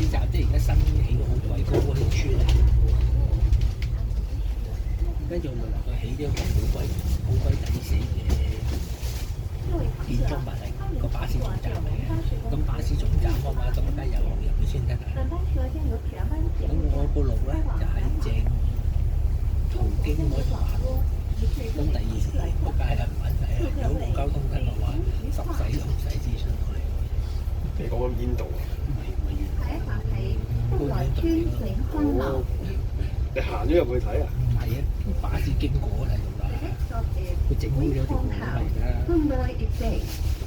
士站，即係而家新起到好鬼高嗰條村啊，跟住我咪能夠起咗一個好鬼抵死嘅建築物嚟個巴士總站嚟嘅。咁巴士總站啊嘛，咁梗係有路入去先得㗎。咁我個路咧就係正途經嗰條馬路。咁第二個街係唔揾使啊！如果冇交通燈嘅話，十使都唔使支出去。你講緊邊度啊？唔係原來觀塘對哦，你行咗入去睇啊？唔係啊，巴士經過睇到啦。佢整好咗條路嚟㗎。